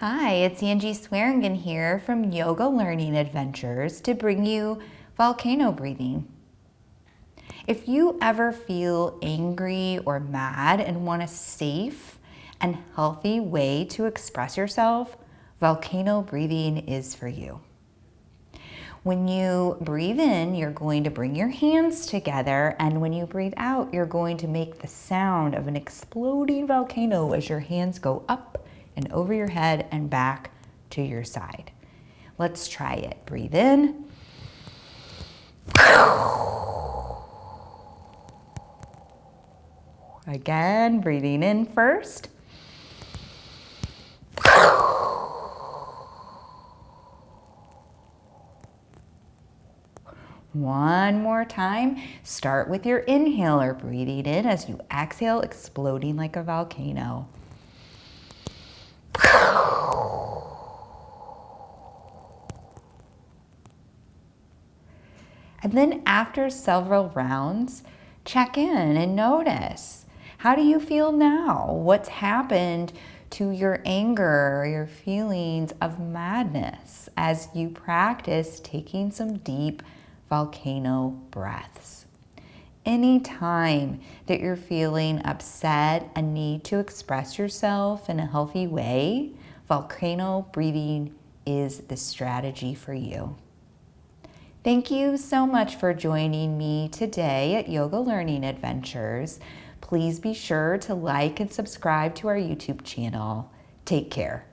Hi, it's Angie Swearingen here from Yoga Learning Adventures to bring you volcano breathing. If you ever feel angry or mad and want a safe and healthy way to express yourself, volcano breathing is for you. When you breathe in, you're going to bring your hands together, and when you breathe out, you're going to make the sound of an exploding volcano as your hands go up and over your head and back to your side. Let's try it. Breathe in. Again, breathing in first. One more time. Start with your inhaler, breathing in as you exhale, exploding like a volcano. And then after several rounds, check in and notice, how do you feel now? What's happened to your anger or your feelings of madness as you practice taking some deep volcano breaths? Anytime that you're feeling upset and need to express yourself in a healthy way, volcano breathing is the strategy for you. Thank you so much for joining me today at Yoga Learning Adventures. Please be sure to like and subscribe to our YouTube channel. Take care.